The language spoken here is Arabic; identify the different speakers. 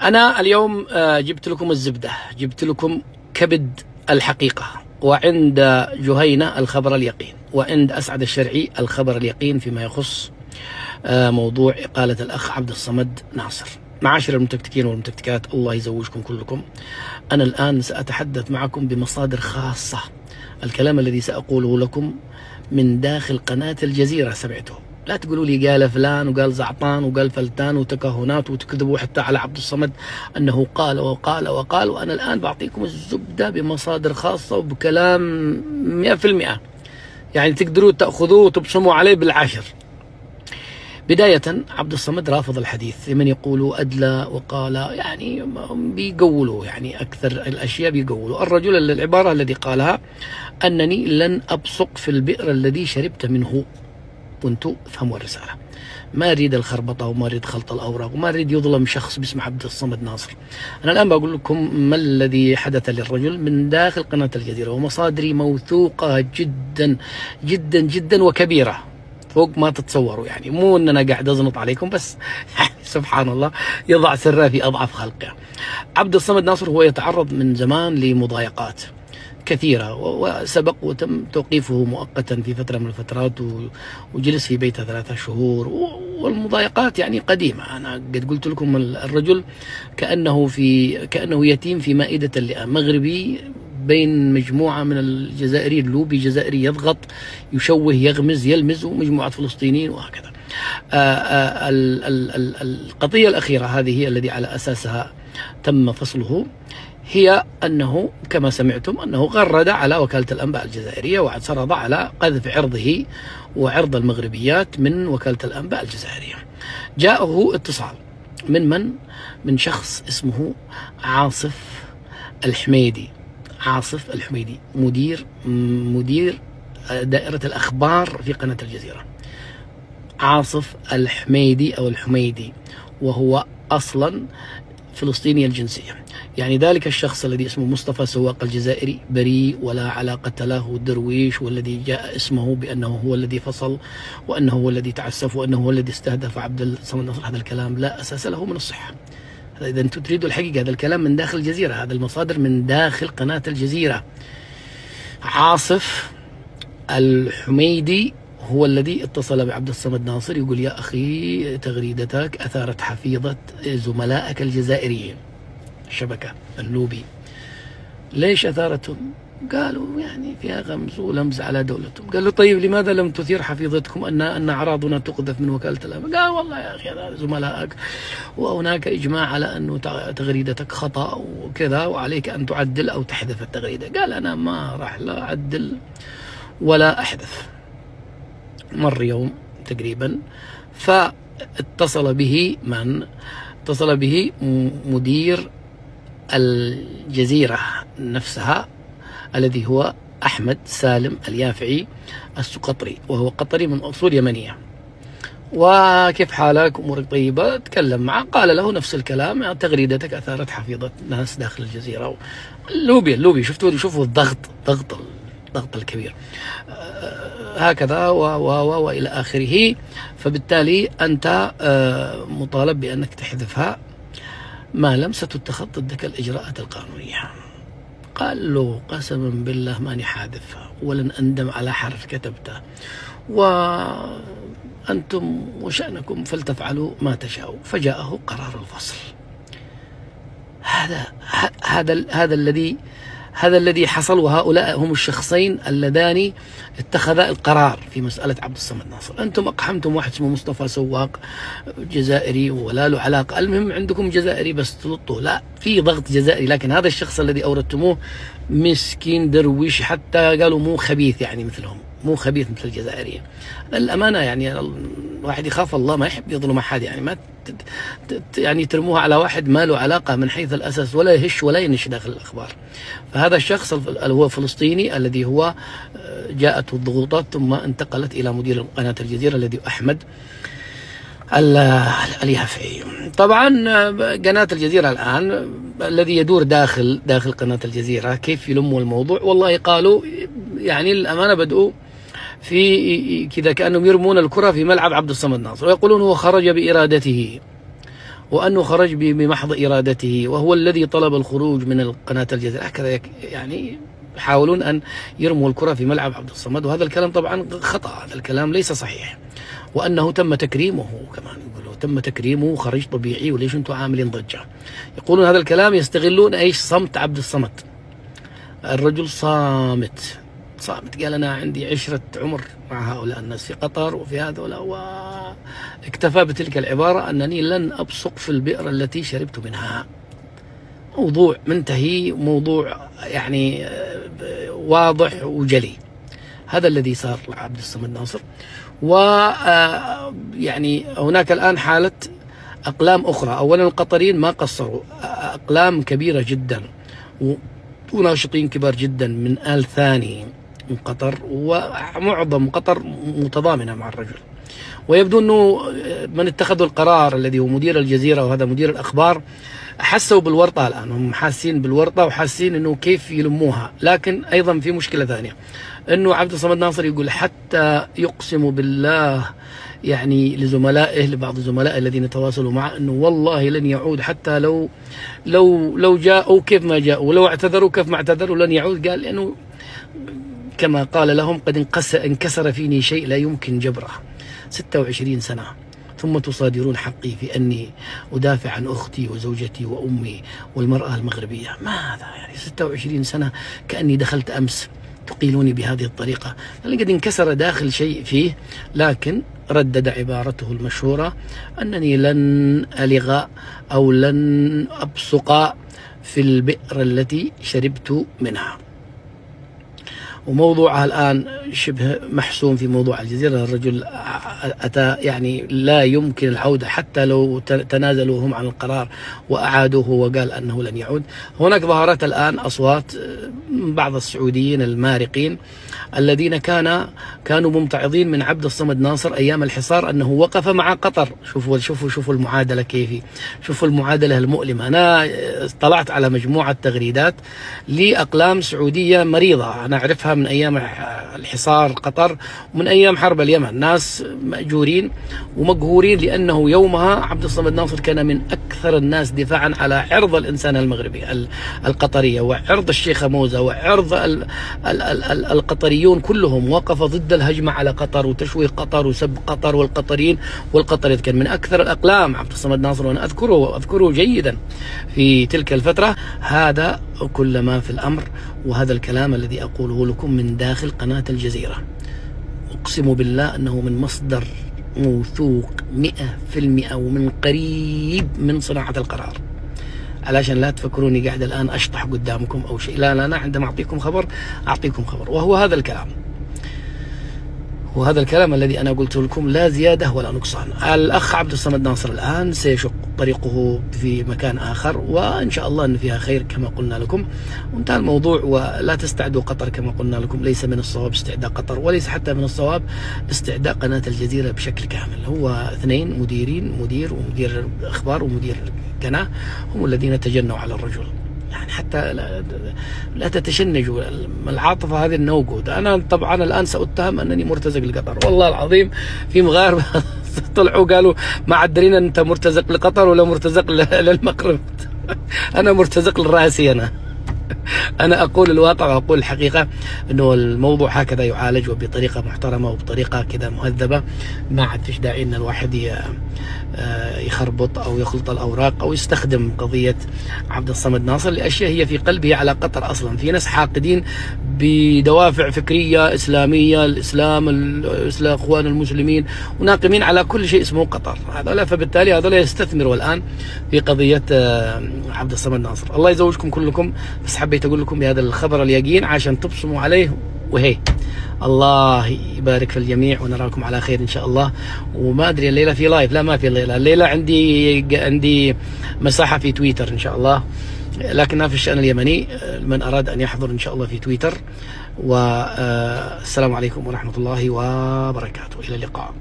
Speaker 1: أنا اليوم جبت لكم الزبدة، جبت لكم كبد الحقيقة، وعند جهينة الخبر اليقين، وعند أسعد الشرعي الخبر اليقين فيما يخص موضوع إقالة الأخ عبد الصمد ناصر. معاشر المتكتكين والمتكتكات، الله يزوجكم كلكم. أنا الآن سأتحدث معكم بمصادر خاصة. الكلام الذي سأقوله لكم من داخل قناة الجزيرة سمعته. لا تقولوا لي قال فلان وقال زعطان وقال فلتان وتكهنات وتكذبوا حتى على عبد الصمد أنه قال وقال وقال. وأنا الآن بعطيكم الزبدة بمصادر خاصة وبكلام 100%، يعني تقدروا تأخذوه وتبصموا عليه بالعشر. بداية، عبد الصمد رافض الحديث. لمن يقولوا أدلى وقال، يعني بيقولوا، يعني أكثر الأشياء بيقولوا. الرجل العبارة الذي قالها أنني لن أبصق في البئر الذي شربت منه. وانتوا افهموا الرسالة. ما أريد الخربطة وما أريد خلط الأوراق وما أريد يظلم شخص باسم عبد الصمد ناصر. أنا الآن بقول لكم ما الذي حدث للرجل من داخل قناة الجزيرة، ومصادري موثوقة جدا جدا جدا وكبيرة فوق ما تتصوروا. يعني مو أن أنا قاعد أزنط عليكم بس، يعني سبحان الله يضع سره في أضعف خلقه. عبد الصمد ناصر هو يتعرض من زمان لمضايقات كثيرة، وسبق وتم توقيفه مؤقتا في فترة من الفترات، وجلس في بيته 3 شهور، والمضايقات يعني قديمة. أنا قد قلت لكم الرجل كأنه يتيم في مائدة اللئام، مغربي بين مجموعة من الجزائريين، لوبي جزائري يضغط يشوه يغمز يلمز، ومجموعة فلسطينيين وهكذا. القضية الأخيرة هذه هي الذي على أساسها تم فصله، هي أنه كما سمعتم أنه غرد على وكالة الأنباء الجزائرية واعترض على قذف عرضه وعرض المغربيات من وكالة الأنباء الجزائرية. جاءه اتصال من شخص اسمه عاصف الحميدي. عاصف الحميدي مدير دائرة الأخبار في قناة الجزيرة. عاصف الحميدي أو الحميدي، وهو أصلا فلسطيني الجنسية. يعني ذلك الشخص الذي اسمه مصطفى سواق الجزائري بريء ولا علاقة له درويش، والذي جاء اسمه بأنه هو الذي فصل وأنه هو الذي تعسف وأنه هو الذي استهدف عبد الصمد ناصر. هذا الكلام لا أساس له من الصحة. إذا أنتم تريدوا الحقيقة، هذا الكلام من داخل الجزيرة، هذا المصادر من داخل قناة الجزيرة. عاصف الحميدي هو الذي اتصل بعبد الصمد ناصر يقول: يا أخي تغريدتك أثارت حفيظة زملائك الجزائريين، الشبكة اللوبي. ليش أثارتهم؟ قالوا يعني فيها غمز ولمز على دولتهم. قال له: طيب لماذا لم تثير حفيظتكم أن أعراضنا تقذف من وكالة الأنباء؟ قال: والله يا أخي هذا زملائك، وهناك إجماع على أنه تغريدتك خطأ وكذا، وعليك أن تعدل أو تحذف التغريدة. قال: أنا ما راح لا أعدل ولا أحذف. مر يوم تقريبا، فاتصل به اتصل به مدير الجزيرة نفسها، الذي هو أحمد سالم اليافعي السقطري، وهو قطري من أصول يمنية. وكيف حالك؟ أمورك طيبة؟ تكلم معه، قال له نفس الكلام: تغريدتك أثارت حفيظة ناس داخل الجزيرة. اللوبي شوفوا الضغط الكبير هكذا وإلى آخره. فبالتالي أنت مطالب بأنك تحذفها ما لم ستتخذ ضدك الإجراءات القانونية. قال له: قسما بالله ماني حادثها ولن أندم على حرف كتبته، وأنتم وشأنكم فلتفعلوا ما تشاءوا. فجاءه قرار الفصل. هذا الذي حصل، وهؤلاء هم الشخصين اللذان اتخذا القرار في مسألة عبد الصمد ناصر. أنتم أقحمتم واحد اسمه مصطفى سواق جزائري ولا له علاقة، المهم عندكم جزائري بس تلطوه، لا في ضغط جزائري. لكن هذا الشخص الذي أوردتموه مسكين درويش، حتى قالوا مو خبيث يعني مثلهم، مو خبيث مثل الجزائريين. الأمانة يعني الواحد يخاف الله، ما يحب يظلم أحد، يعني ما يعني ترموها على واحد ما له علاقة من حيث الأساس، ولا يهش ولا ينش داخل الأخبار. فهذا الشخص اللي هو فلسطيني، الذي هو جاءته الضغوطات ثم انتقلت إلى مدير قناة الجزيرة الذي أحمد اليافعي. طبعا قناة الجزيرة الآن الذي يدور داخل قناة الجزيرة كيف يلموا الموضوع. والله قالوا يعني الأمانة بدأوا في كذا كأنهم يرمون الكرة في ملعب عبد الصمد ناصر، ويقولون هو خرج بإرادته وأنه خرج بمحض إرادته، وهو الذي طلب الخروج من قناة الجزيرة. هكذا يعني يحاولون أن يرموا الكرة في ملعب عبد الصمد، وهذا الكلام طبعا خطأ، هذا الكلام ليس صحيح، وأنه تم تكريمه، كمان يقولوا تم تكريمه وخرج طبيعي وليش أنتم عاملين ضجة. يقولون هذا الكلام يستغلون إيش؟ صمت عبد الصمد. الرجل صامت، قال أنا عندي عشرة عمر مع هؤلاء الناس في قطر وفي هذا، واكتفى بتلك العبارة أنني لن أبصق في البئر التي شربت منها. موضوع منتهي، موضوع يعني واضح وجلي. هذا الذي صار لعبد الصمد ناصر. ويعني هناك الآن حالة أقلام أخرى. أولا القطريين ما قصروا، أقلام كبيرة جدا وناشطين كبار جدا من آل ثاني من قطر، ومعظم قطر متضامنة مع الرجل. ويبدو أنه من اتخذوا القرار الذي هو مدير الجزيرة وهذا مدير الأخبار حسوا بالورطة الآن، هم حاسين بالورطة وحاسين أنه كيف يلموها. لكن أيضا في مشكلة ثانية، أنه عبد الصمد ناصر يقول حتى يقسم بالله يعني لزملائه، لبعض زملائه الذين تواصلوا معه، أنه والله لن يعود حتى لو جاءوا كيف ما جاءوا، ولو اعتذروا كيف ما اعتذروا لن يعود. قال لأنه كما قال لهم قد انكسر فيني شيء لا يمكن جبره. 26 سنة ثم تصادرون حقي في أني أدافع عن أختي وزوجتي وأمي والمرأة المغربية. ماذا يعني 26 سنة كأني دخلت أمس تقيلوني بهذه الطريقة؟ قد انكسر داخل شيء فيه، لكن ردد عبارته المشهورة أنني لن ألغ أو لن أبصق في البئر التي شربت منها. وموضوعها الآن شبه محسوم في موضوع الجزيرة. الرجل أتى يعني لا يمكن العودة حتى لو تنازلوا هم عن القرار وأعادوه، وقال أنه لن يعود. هناك ظهرت الآن أصوات بعض السعوديين المارقين الذين كانوا ممتعضين من عبد الصمد ناصر أيام الحصار أنه وقف مع قطر. شوفوا المعادلة كيف، شوفوا المعادلة المؤلمة. أنا اطلعت على مجموعة تغريدات لأقلام سعودية مريضة أنا أعرفها من أيام الحصار قطر ومن أيام حرب اليمن، ناس مأجورين ومقهورين لأنه يومها عبد الصمد ناصر كان من أكثر الناس دفاعا على عرض الإنسان المغربي القطرية وعرض الشيخة موزة وعرض القطريون كلهم. وقف ضد الهجمة على قطر وتشويه قطر وسب قطر والقطريين والقطريات. كان من أكثر الأقلام عبد الصمد ناصر، وأنا أذكره جيدا في تلك الفترة. هذا كل ما في الأمر، وهذا الكلام الذي أقوله لكم من داخل قناة الجزيرة أقسم بالله أنه من مصدر موثوق 100% ومن قريب من صناعة القرار، علشان لا تفكروني قاعد الآن أشطح قدامكم أو شيء. لا أنا عندما أعطيكم خبر أعطيكم خبر، وهو هذا الكلام، وهذا الكلام الذي أنا قلت لكم لا زيادة ولا نقصان. الأخ عبد الصمد ناصر الآن سيشق طريقه في مكان آخر، وإن شاء الله أن فيها خير كما قلنا لكم، وانتهى الموضوع. ولا تستعدوا قطر كما قلنا لكم، ليس من الصواب استعداء قطر، وليس حتى من الصواب استعداء قناة الجزيرة بشكل كامل. هو اثنين مديرين، مدير ومدير أخبار ومدير قناة، هم الذين تجنوا على الرجل. يعني حتى لا تتشنجوا، العاطفة هذه النوجود. أنا طبعا الآن سأتهم أنني مرتزق لقطر، والله العظيم في مغاربة طلعوا قالوا ما عدرين أنت مرتزق لقطر ولا مرتزق للمغرب. أنا مرتزق لراسي. أنا أقول الواقع وأقول الحقيقة، أنه الموضوع هكذا يعالج وبطريقة محترمة وبطريقة كذا مهذبة. ما عاد فيش داعي أن الواحد يخربط أو يخلط الأوراق أو يستخدم قضية عبد الصمد ناصر لأشياء هي في قلبه على قطر أصلا. في ناس حاقدين بدوافع فكرية إسلامية، الإسلام، إخوان المسلمين، وناقمين على كل شيء اسمه قطر. هذول فبالتالي هذول يستثمروا الآن في قضية عبد الصمد ناصر. الله يزوجكم كلكم، بس حبيت أقول لكم بهذا الخبر اليقين عشان تبصموا عليه. وهي الله يبارك في الجميع، ونراكم على خير إن شاء الله. وما أدري الليلة في لايف، لا ما في الليلة عندي مساحة في تويتر إن شاء الله، لكنها في الشأن اليمني، من أراد أن يحضر إن شاء الله في تويتر. والسلام عليكم ورحمة الله وبركاته، إلى اللقاء.